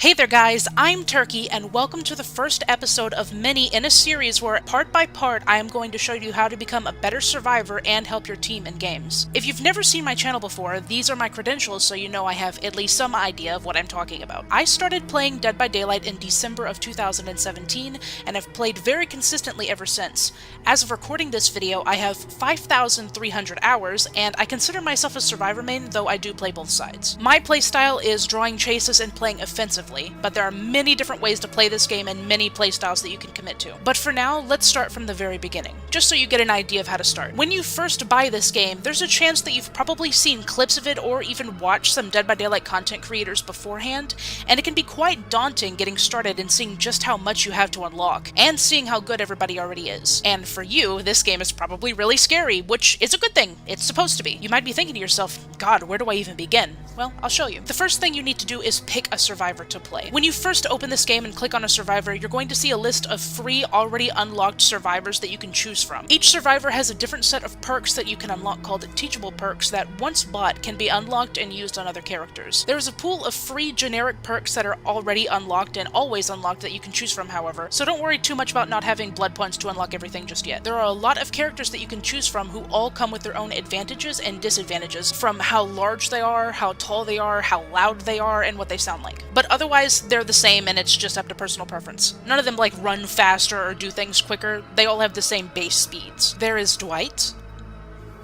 Hey there guys, I'm Turkey and welcome to the first episode of many in a series where part by part I am going to show you how to become a better survivor and help your team in games. If you've never seen my channel before, these are my credentials so you know I have at least some idea of what I'm talking about. I started playing Dead by Daylight in December of 2017 and have played very consistently ever since. As of recording this video, I have 5,300 hours and I consider myself a survivor main, though I do play both sides. My playstyle is drawing chases and playing offensively, but there are many different ways to play this game and many playstyles that you can commit to. But for now, let's start from the very beginning, just so you get an idea of how to start. When you first buy this game, there's a chance that you've probably seen clips of it or even watched some Dead by Daylight content creators beforehand, and it can be quite daunting getting started and seeing just how much you have to unlock, and seeing how good everybody already is. And for you, this game is probably really scary, which is a good thing. It's supposed to be. You might be thinking to yourself, God, where do I even begin? Well, I'll show you. The first thing you need to do is pick a survivor to play. When you first open this game and click on a survivor, you're going to see a list of free, already unlocked survivors that you can choose from. Each survivor has a different set of perks that you can unlock called teachable perks that, once bought, can be unlocked and used on other characters. There is a pool of free generic perks that are already unlocked and always unlocked that you can choose from, however, so don't worry too much about not having blood points to unlock everything just yet. There are a lot of characters that you can choose from who all come with their own advantages and disadvantages, from how large they are, how tall they are, how loud they are, and what they sound like. But otherwise, they're the same and it's just up to personal preference. None of them like run faster or do things quicker. They all have the same base speeds. There is Dwight,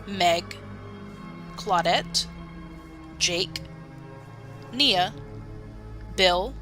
Meg, Claudette, Jake, Nia, Bill,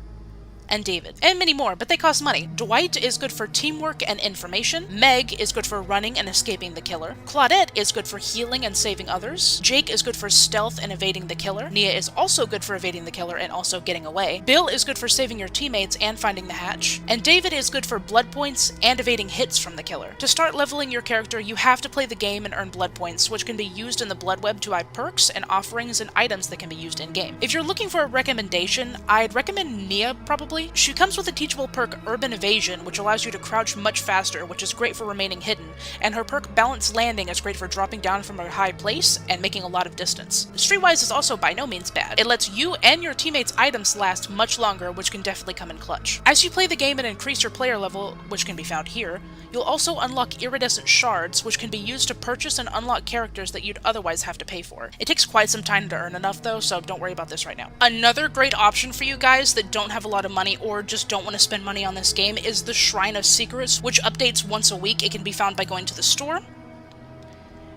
and David, and many more, but they cost money. Dwight is good for teamwork and information. Meg is good for running and escaping the killer. Claudette is good for healing and saving others. Jake is good for stealth and evading the killer. Nia is also good for evading the killer and also getting away. Bill is good for saving your teammates and finding the hatch. And David is good for blood points and evading hits from the killer. To start leveling your character, you have to play the game and earn blood points, which can be used in the blood web to buy perks and offerings and items that can be used in-game. If you're looking for a recommendation, I'd recommend Nia, probably. She comes with a teachable perk Urban Evasion, which allows you to crouch much faster, which is great for remaining hidden, and her perk Balanced Landing is great for dropping down from a high place and making a lot of distance. Streetwise is also by no means bad. It lets you and your teammates' items last much longer, which can definitely come in clutch. As you play the game and increase your player level, which can be found here, you'll also unlock iridescent shards, which can be used to purchase and unlock characters that you'd otherwise have to pay for. It takes quite some time to earn enough though, so don't worry about this right now. Another great option for you guys that don't have a lot of money or just don't want to spend money on this game is the Shrine of Secrets, which updates once a week. It can be found by going to the store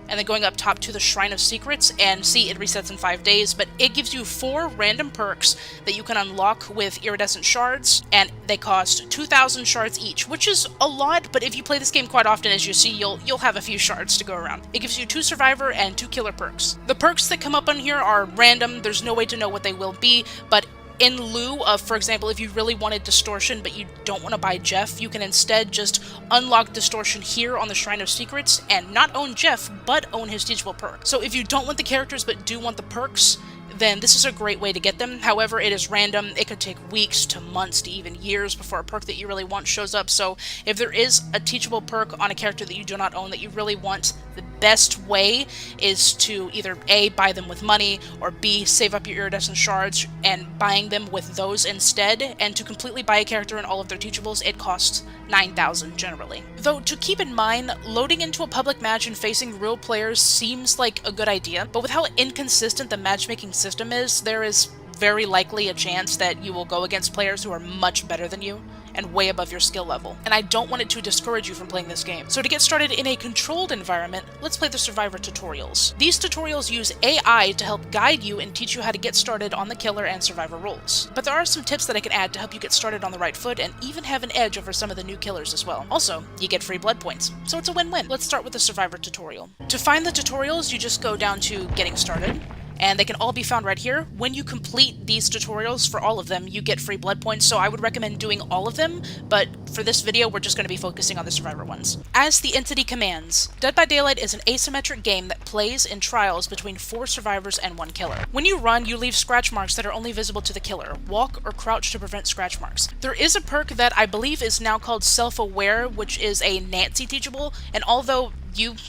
and then going up top to the Shrine of Secrets, and see, it resets in 5 days, but it gives you 4 random perks that you can unlock with iridescent shards, and they cost 2,000 shards each, which is a lot, but if you play this game quite often, as you see, you'll have a few shards to go around. It gives you 2 survivor and 2 killer perks. The perks that come up on here are random. There's no way to know what they will be, but in lieu of, for example, if you really wanted Distortion but you don't want to buy Jeff, you can instead just unlock Distortion here on the Shrine of Secrets and not own Jeff, but own his teachable perk. So if you don't want the characters but do want the perks, then this is a great way to get them. However, it is random. It could take weeks to months to even years before a perk that you really want shows up. So if there is a teachable perk on a character that you do not own that you really want, the best way is to either A, buy them with money, or B, save up your iridescent shards and buying them with those instead. And to completely buy a character and all of their teachables, it costs 9,000 generally. Though to keep in mind, loading into a public match and facing real players seems like a good idea, but with how inconsistent the matchmaking system is, there is very likely a chance that you will go against players who are much better than you and way above your skill level, and I don't want it to discourage you from playing this game. So to get started in a controlled environment, let's play the survivor tutorials. These tutorials use AI to help guide you and teach you how to get started on the killer and survivor roles. But there are some tips that I can add to help you get started on the right foot and even have an edge over some of the new killers as well. Also, you get free blood points, so it's a win-win. Let's start with the survivor tutorial. To find the tutorials, you just go down to Getting Started, and they can all be found right here. When you complete these tutorials, for all of them, you get free blood points, so I would recommend doing all of them, but for this video, we're just going to be focusing on the survivor ones. As the entity commands, Dead by Daylight is an asymmetric game that plays in trials between 4 survivors and 1 killer. When you run, you leave scratch marks that are only visible to the killer. Walk or crouch to prevent scratch marks. There is a perk that I believe is now called Self-Aware, which is a Nancy teachable, and although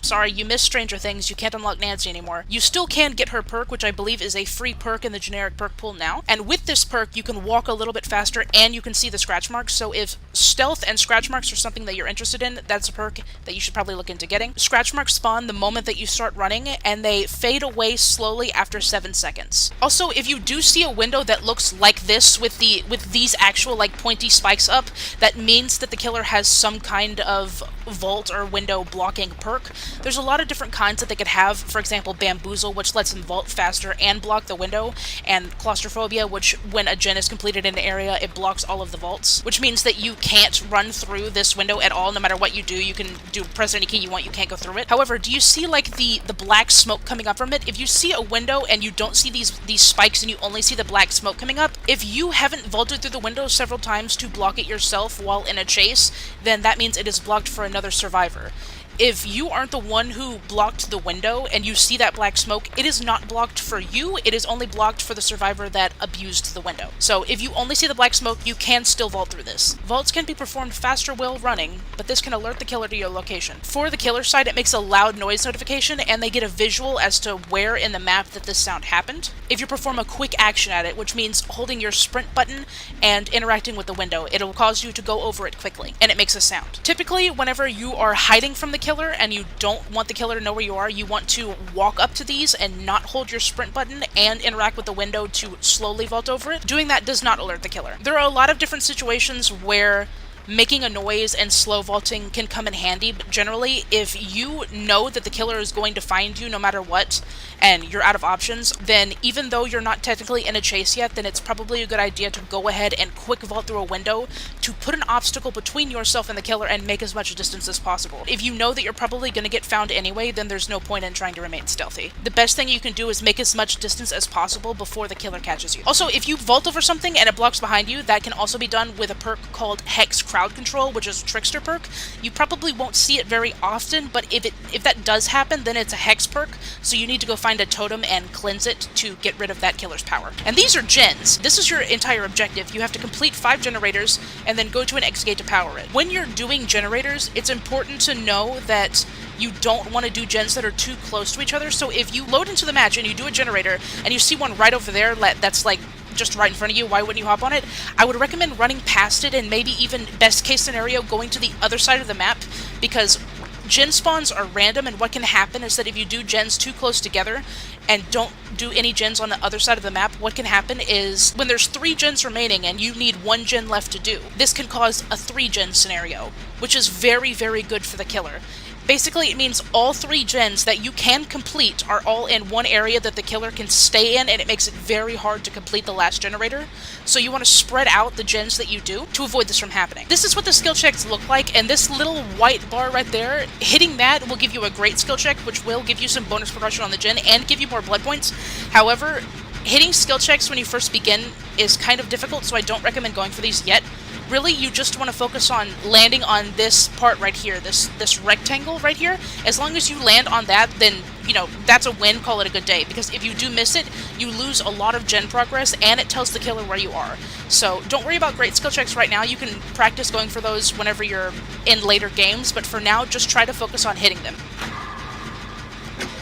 sorry, you missed Stranger Things, you can't unlock Nancy anymore. You still can get her perk, which I believe is a free perk in the generic perk pool now. And with this perk, you can walk a little bit faster and you can see the scratch marks. So if stealth and scratch marks are something that you're interested in, that's a perk that you should probably look into getting. Scratch marks spawn the moment that you start running, and they fade away slowly after 7 seconds. Also, if you do see a window that looks like this with these actual like pointy spikes up, that means that the killer has some kind of vault or window blocking perk. There's a lot of different kinds that they could have. For example, Bamboozle, which lets them vault faster and block the window, and Claustrophobia, which when a gen is completed in an area, it blocks all of the vaults, which means that you can't run through this window at all. No matter what you do, you can press any key you want, you can't go through it. However, do you see like the black smoke coming up from it? If you see a window and you don't see these spikes and you only see the black smoke coming up, if you haven't vaulted through the window several times to block it yourself while in a chase, then that means it is blocked for another survivor. If you aren't the one who blocked the window and you see that black smoke, it is not blocked for you, it is only blocked for the survivor that abused the window. So if you only see the black smoke, you can still vault through this. Vaults can be performed faster while running, but this can alert the killer to your location. For the killer side, it makes a loud noise notification and they get a visual as to where in the map that this sound happened. If you perform a quick action at it, which means holding your sprint button and interacting with the window, it'll cause you to go over it quickly, and it makes a sound. Typically, whenever you are hiding from the killer and you don't want the killer to know where you are, you want to walk up to these and not hold your sprint button and interact with the window to slowly vault over it. Doing that does not alert the killer. There are a lot of different situations where making a noise and slow vaulting can come in handy, but generally, if you know that the killer is going to find you no matter what, and you're out of options, then even though you're not technically in a chase yet, then it's probably a good idea to go ahead and quick vault through a window to put an obstacle between yourself and the killer and make as much distance as possible. If you know that you're probably going to get found anyway, then there's no point in trying to remain stealthy. The best thing you can do is make as much distance as possible before the killer catches you. Also, if you vault over something and it blocks behind you, that can also be done with a perk called Hex Crowd Control, which is a trickster perk. You probably won't see it very often, but if that does happen, then it's a hex perk, so you need to go find a totem and cleanse it to get rid of that killer's power. And these are gens. This is your entire objective. You have to complete 5 generators and then go to an X gate to power it. When you're doing generators, it's important to know that you don't want to do gens that are too close to each other. So if you load into the match and you do a generator and you see one right over there that's like just right in front of you, why wouldn't you hop on it? I would recommend running past it and maybe even best case scenario going to the other side of the map, because gen spawns are random, and what can happen is that if you do gens too close together and don't do any gens on the other side of the map, what can happen is when there's 3 gens remaining and you need 1 gen left to do, this can cause a 3 gen scenario, which is very, very good for the killer. Basically, it means all 3 gens that you can complete are all in one area that the killer can stay in, and it makes it very hard to complete the last generator. So you want to spread out the gens that you do to avoid this from happening. This is what the skill checks look like, and this little white bar right there, hitting that will give you a great skill check, which will give you some bonus progression on the gen and give you more blood points. However, hitting skill checks when you first begin is kind of difficult, so I don't recommend going for these yet. Really, you just want to focus on landing on this part right here, this rectangle right here. As long as you land on that, then, you know, that's a win, call it a good day. Because if you do miss it, you lose a lot of gen progress, and it tells the killer where you are. So don't worry about great skill checks right now. You can practice going for those whenever you're in later games, but for now, just try to focus on hitting them.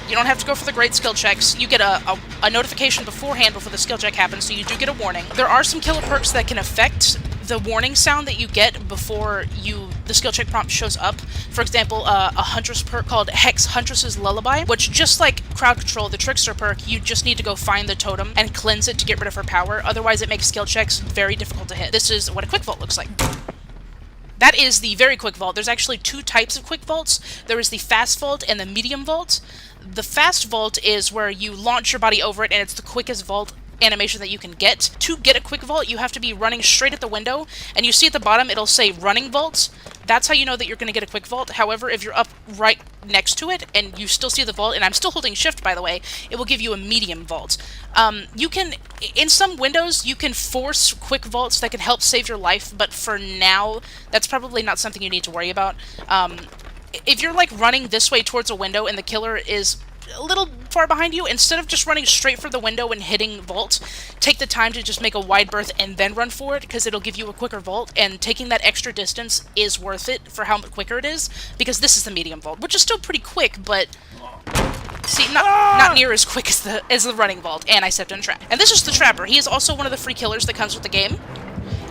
You don't have to go for the great skill checks. You get a notification beforehand before the skill check happens, so you do get a warning. There are some killer perks that can affect the warning sound that you get before the skill check prompt shows up. For example, a Huntress perk called Hex Huntress's Lullaby, which, just like Crowd Control, the Trickster perk, you just need to go find the totem and cleanse it to get rid of her power. Otherwise, it makes skill checks very difficult to hit. This is what a quick vault looks like. That is the very quick vault. There's actually 2 types of quick vaults. There is the fast vault and the medium vault. The fast vault is where you launch your body over it, and it's the quickest vault animation that you can get. To get a quick vault, you have to be running straight at the window, and you see at the bottom it'll say running vaults. That's how you know that you're going to get a quick vault. However, if you're up right next to it and you still see the vault, and I'm still holding shift by the way, it will give you a medium vault. You can, in some windows, you can force quick vaults that can help save your life, but for now, that's probably not something you need to worry about. If you're like running this way towards a window and the killer is a little far behind you, instead of just running straight for the window and hitting vault, take the time to just make a wide berth and then run for it, because it'll give you a quicker vault, and taking that extra distance is worth it for how much quicker it is, because this is the medium vault, which is still pretty quick, but see, not near as quick as the running vault, and I stepped in a trap. And this is the Trapper. He is also one of the free killers that comes with the game.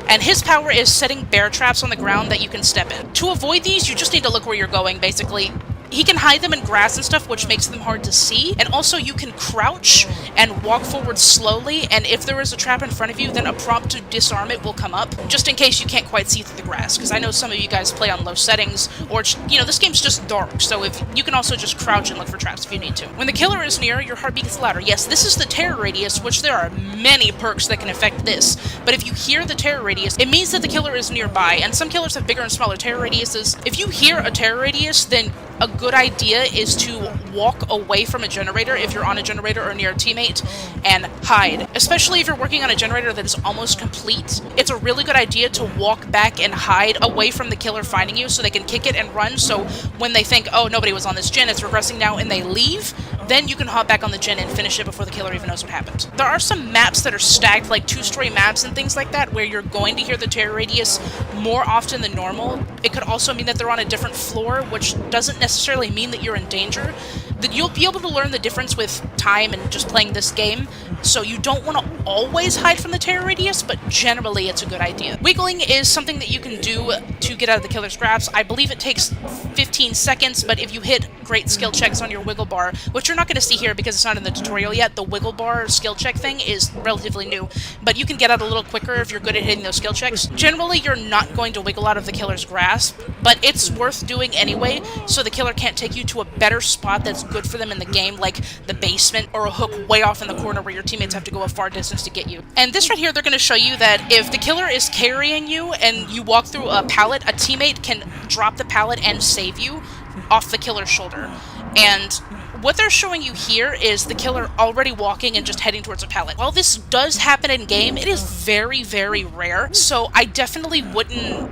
And his power is setting bear traps on the ground that you can step in. To avoid these, you just need to look where you're going, basically. He can hide them in grass and stuff, which makes them hard to see. And also, you can crouch and walk forward slowly, and if there is a trap in front of you, then a prompt to disarm it will come up, just in case you can't quite see through the grass, because I know some of you guys play on low settings, or, you know, this game's just dark, so if you can also just crouch and look for traps if you need to. When the killer is near, your heartbeat gets louder. Yes, this is the terror radius, which there are many perks that can affect this, but if you hear the terror radius, it means that the killer is nearby, and some killers have bigger and smaller terror radiuses. If you hear a terror radius, then a good idea is to walk away from a generator if you're on a generator or near a teammate and hide. Especially if you're working on a generator that is almost complete, it's a really good idea to walk back and hide away from the killer finding you so they can kick it and run, so when they think, oh, nobody was on this gen, it's regressing now, and they leave, then you can hop back on the gen and finish it before the killer even knows what happened. There are some maps that are stacked, like two-story maps and things like that, where you're going to hear the terror radius more often than normal. It could also mean that they're on a different floor, which doesn't necessarily mean that you're in danger. That you'll be able to learn the difference with time and just playing this game, so you don't want to always hide from the terror radius, but generally it's a good idea. Wiggling is something that you can do to get out of the killer's grasp. I believe it takes 15 seconds, but if you hit great skill checks on your wiggle bar, which you're not going to see here because it's not in the tutorial yet, the wiggle bar skill check thing is relatively new, but you can get out a little quicker if you're good at hitting those skill checks. Generally, you're not going to wiggle out of the killer's grasp, but it's worth doing anyway, so the killer can't take you to a better spot that's good for them in the game, like the basement or a hook way off in the corner where your teammates have to go a far distance to get you. And this right here, they're going to show you that if the killer is carrying you and you walk through a pallet, a teammate can drop the pallet and save you off the killer's shoulder. And what they're showing you here is the killer already walking and just heading towards a pallet. While this does happen in game, it is very, very rare, so I definitely wouldn't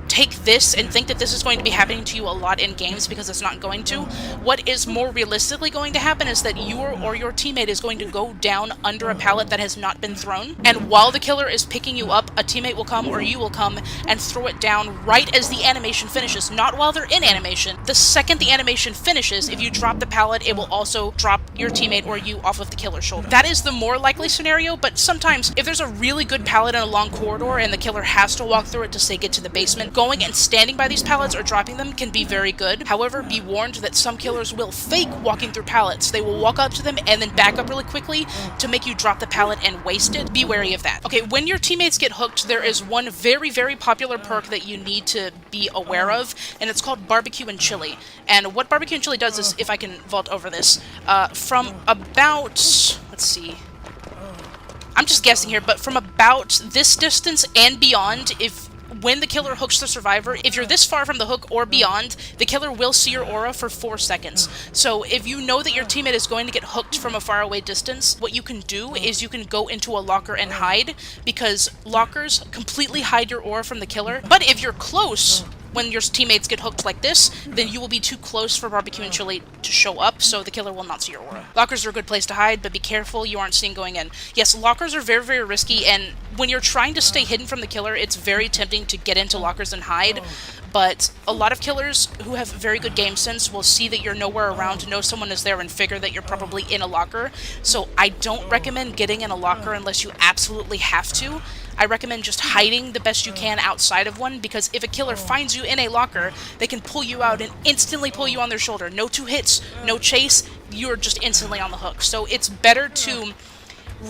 take this and think that this is going to be happening to you a lot in games, because it's not going to. What is more realistically going to happen is that you or your teammate is going to go down under a pallet that has not been thrown, and while the killer is picking you up, a teammate will come or you will come and throw it down right as the animation finishes, not while they're in animation. The second the animation finishes, if you drop the pallet, it will also drop your teammate or you off of the killer's shoulder. That is the more likely scenario, but sometimes if there's a really good pallet in a long corridor and the killer has to walk through it to, say, get to the basement, going and standing by these pallets or dropping them can be very good. However, be warned that some killers will fake walking through pallets. They will walk up to them and then back up really quickly to make you drop the pallet and waste it. Be wary of that. Okay, when your teammates get hooked, there is one very, very popular perk that you need to be aware of, and it's called Barbecue and Chili. And what Barbecue and Chili does is, if I can vault over this, from about, let's see, I'm just guessing here, but from about this distance and beyond, when the killer hooks the survivor, if you're this far from the hook or beyond, the killer will see your aura for 4 seconds. So if you know that your teammate is going to get hooked from a faraway distance, what you can do is you can go into a locker and hide, because lockers completely hide your aura from the killer. But if you're close, when your teammates get hooked like this, then you will be too close for Barbecue and Chili to show up, so the killer will not see your aura. Lockers are a good place to hide, but be careful you aren't seen going in. Yes, lockers are very, very risky, and when you're trying to stay hidden from the killer, it's very tempting to get into lockers and hide, but a lot of killers who have very good game sense will see that you're nowhere around, know someone is there, and figure that you're probably in a locker. So I don't recommend getting in a locker unless you absolutely have to. I recommend just hiding the best you can outside of one, because if a killer finds you in a locker, they can pull you out and instantly pull you on their shoulder. No 2 hits, no chase, you're just instantly on the hook. So it's better to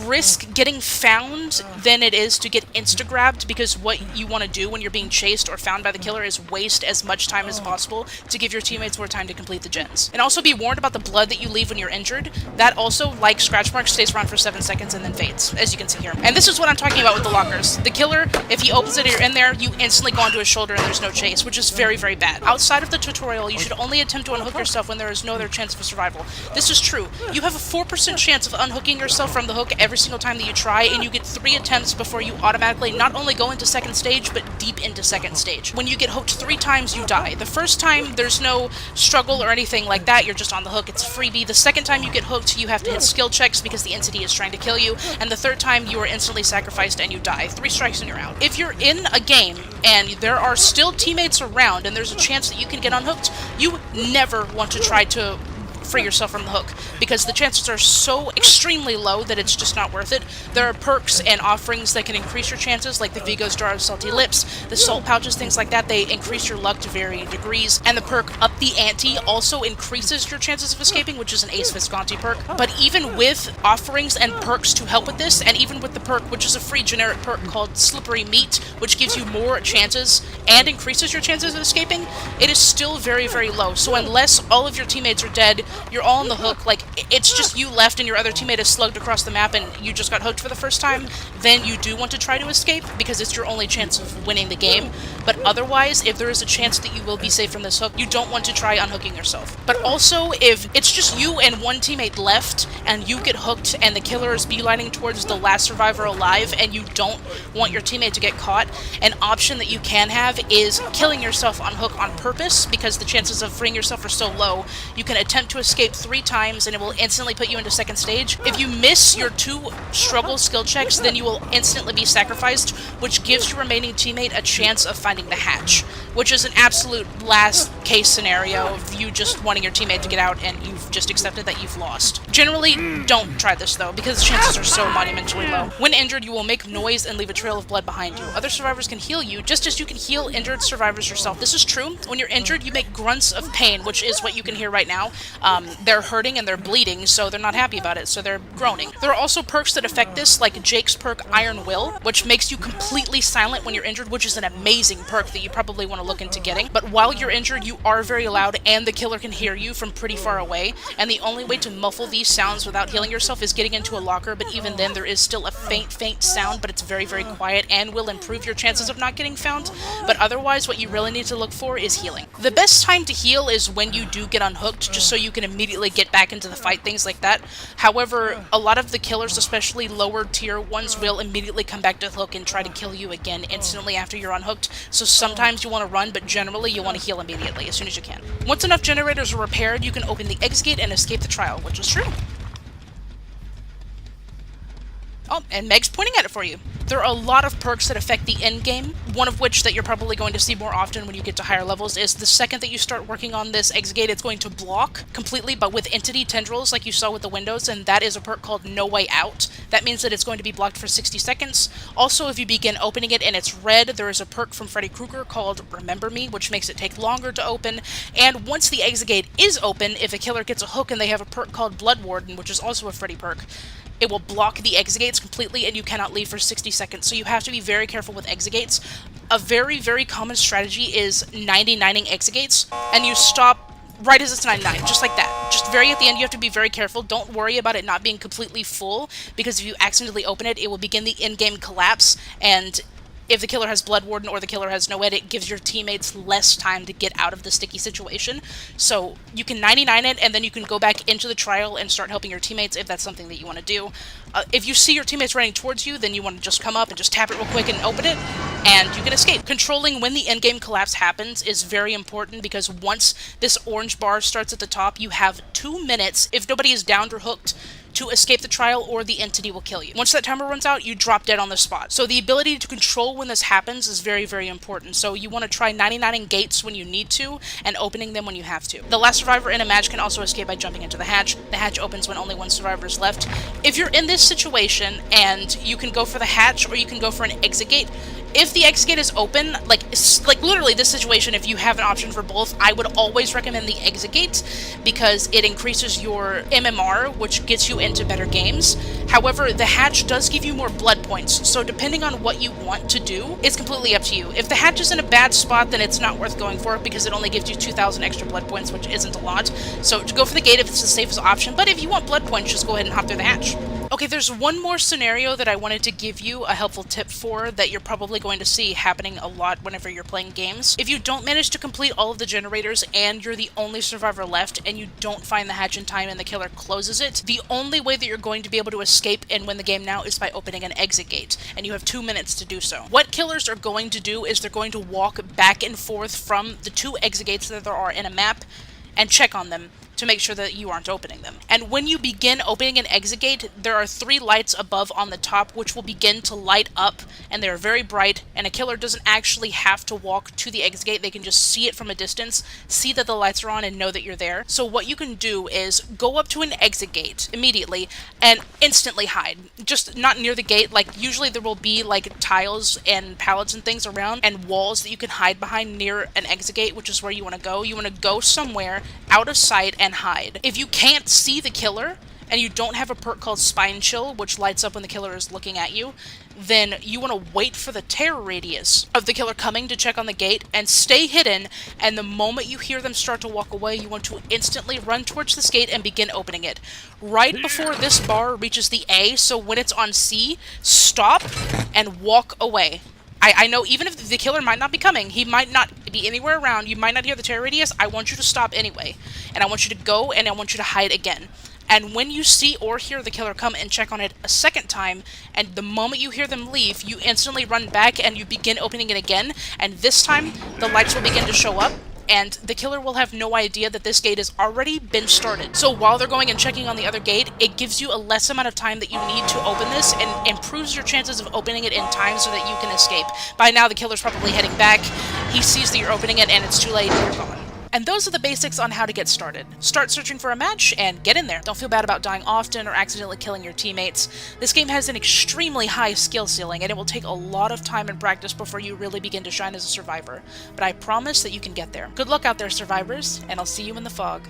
risk getting found than it is to get insta-grabbed, because what you want to do when you're being chased or found by the killer is waste as much time as possible to give your teammates more time to complete the gens. And also be warned about the blood that you leave when you're injured. That also, like scratch marks, stays around for 7 seconds and then fades, as you can see here. And this is what I'm talking about with the lockers. The killer, if he opens it and you're in there, you instantly go onto his shoulder and there's no chase, which is very, very bad. Outside of the tutorial, you should only attempt to unhook yourself when there is no other chance of survival. This is true. You have a 4% chance of unhooking yourself from the hook every single time that you try, and you get 3 attempts before you automatically not only go into second stage, but deep into second stage. When you get hooked 3 times, you die. The first time, there's no struggle or anything like that, you're just on the hook, it's a freebie. The second time you get hooked, you have to hit skill checks because the entity is trying to kill you, and the third time you are instantly sacrificed and you die. 3 strikes and you're out. If you're in a game and there are still teammates around and there's a chance that you can get unhooked, you never want to try to free yourself from the hook, because the chances are so extremely low that it's just not worth it. There are perks and offerings that can increase your chances, like the Vigo's Jar of Salty Lips, the Salt Pouches, things like that. They increase your luck to varying degrees, and the perk Up the Ante also increases your chances of escaping, which is an Ace Visconti perk. But even with offerings and perks to help with this, and even with the perk, which is a free generic perk called Slippery Meat, which gives you more chances and increases your chances of escaping, it is still very, very low. So unless all of your teammates are dead, you're all on the hook, like, it's just you left and your other teammate is slugged across the map and you just got hooked for the first time, then you do want to try to escape, because it's your only chance of winning the game. But otherwise, if there is a chance that you will be safe from this hook, you don't want to try unhooking yourself. But also, if it's just you and one teammate left, and you get hooked and the killer is beelining towards the last survivor alive, and you don't want your teammate to get caught, an option that you can have is killing yourself on hook on purpose, because the chances of freeing yourself are so low. You can attempt to escape 3 times and it will instantly put you into second stage. If you miss your 2 struggle skill checks, then you will instantly be sacrificed, which gives your remaining teammate a chance of finding the hatch, which is an absolute last case scenario of you just wanting your teammate to get out and you've just accepted that you've lost. Generally, don't try this though, because the chances are so monumentally low. When injured, you will make noise and leave a trail of blood behind you. Other survivors can heal you, just as you can heal injured survivors yourself. This is true. When you're injured, you make grunts of pain, which is what you can hear right now. They're hurting and they're bleeding, so they're not happy about it, so they're groaning. There are also perks that affect this, like Jake's perk Iron Will, which makes you completely silent when you're injured, which is an amazing perk that you probably want to look into getting. But while you're injured, you are very loud and the killer can hear you from pretty far away, and the only way to muffle these sounds without healing yourself is getting into a locker, but even then there is still a faint sound, but it's very, very quiet and will improve your chances of not getting found. But otherwise, what you really need to look for is healing. The best time to heal is when you do get unhooked, just so you can immediately get back into the fight, things like that. However, a lot of the killers, especially lower tier ones, will immediately come back to the hook and try to kill you again instantly after you're unhooked, so sometimes you want to run, but generally you want to heal immediately as soon as you can. Once enough generators are repaired, you can open the exit gate and escape the trial, which is true. Oh, and Meg's pointing at it for you. There are a lot of perks that affect the end game, one of which that you're probably going to see more often when you get to higher levels is the second that you start working on this exit gate, it's going to block completely, but with entity tendrils like you saw with the windows, and that is a perk called No Way Out. That means that it's going to be blocked for 60 seconds. Also, if you begin opening it and it's red, there is a perk from Freddy Krueger called Remember Me, which makes it take longer to open. And once the exit gate is open, if a killer gets a hook and they have a perk called Blood Warden, which is also a Freddy perk, it will block the exit gates completely and you cannot leave for 60 seconds. So you have to be very careful with exit gates. A very, very common strategy is 99ing exit gates, and you stop right as it's 99, just like that. Just very at the end, you have to be very careful. Don't worry about it not being completely full, because if you accidentally open it, it will begin the in-game collapse, and if the killer has Blood Warden or the killer has no edit, it gives your teammates less time to get out of the sticky situation. So you can 99 it, and then you can go back into the trial and start helping your teammates if that's something that you want to do. If you see your teammates running towards you, then you want to just come up and just tap it real quick and open it, and you can escape. Controlling when the endgame collapse happens is very important, because once this orange bar starts at the top, you have 2 minutes, if nobody is downed or hooked, to escape the trial or the entity will kill you. Once that timer runs out, you drop dead on the spot. So the ability to control when this happens is very, very important. So you want to try 99ing gates when you need to and opening them when you have to. The last survivor in a match can also escape by jumping into the hatch. The hatch opens when only 1 survivor is left. If you're in this situation and you can go for the hatch or you can go for an exit gate, if the exit gate is open, like literally this situation, if you have an option for both, I would always recommend the exit gate because it increases your MMR, which gets you into better games. However, the hatch does give you more blood points, so depending on what you want to do, it's completely up to you. If the hatch is in a bad spot, then it's not worth going for it because it only gives you 2,000 extra blood points, which isn't a lot. So to go for the gate if it's the safest option, but if you want blood points, just go ahead and hop through the hatch. Okay, there's one more scenario that I wanted to give you a helpful tip for that you're probably going to see happening a lot whenever you're playing games. If you don't manage to complete all of the generators and you're the only survivor left and you don't find the hatch in time and the killer closes it, the only way that you're going to be able to escape and win the game now is by opening an exit gate, and you have 2 minutes to do so. What killers are going to do is they're going to walk back and forth from the 2 exit gates that there are in a map and check on them to make sure that you aren't opening them. And when you begin opening an exit gate, there are 3 lights above on the top which will begin to light up, and they're very bright, and a killer doesn't actually have to walk to the exit gate. They can just see it from a distance, see that the lights are on, and know that you're there. So what you can do is go up to an exit gate immediately and instantly hide. Just not near the gate. Like, usually there will be like tiles and pallets and things around and walls that you can hide behind near an exit gate, which is where you want to go. You want to go somewhere out of sight and hide. If you can't see the killer and you don't have a perk called Spine Chill, which lights up when the killer is looking at you, then you want to wait for the terror radius of the killer coming to check on the gate and stay hidden, and the moment you hear them start to walk away, you want to instantly run towards this gate and begin opening it. Right before this bar reaches the A, so when it's on C, stop and walk away. I know even if the killer might not be coming, he might not be anywhere around, you might not hear the terror radius, I want you to stop anyway. And I want you to go and I want you to hide again. And when you see or hear the killer come and check on it a second time, and the moment you hear them leave, you instantly run back and you begin opening it again, and this time the lights will begin to show up, and the killer will have no idea that this gate has already been started. So while they're going and checking on the other gate, it gives you a less amount of time that you need to open this and improves your chances of opening it in time so that you can escape. By now the killer's probably heading back, he sees that you're opening it and it's too late and you're gone. And those are the basics on how to get started. Start searching for a match and get in there. Don't feel bad about dying often or accidentally killing your teammates. This game has an extremely high skill ceiling and it will take a lot of time and practice before you really begin to shine as a survivor. But I promise that you can get there. Good luck out there, survivors, and I'll see you in the fog.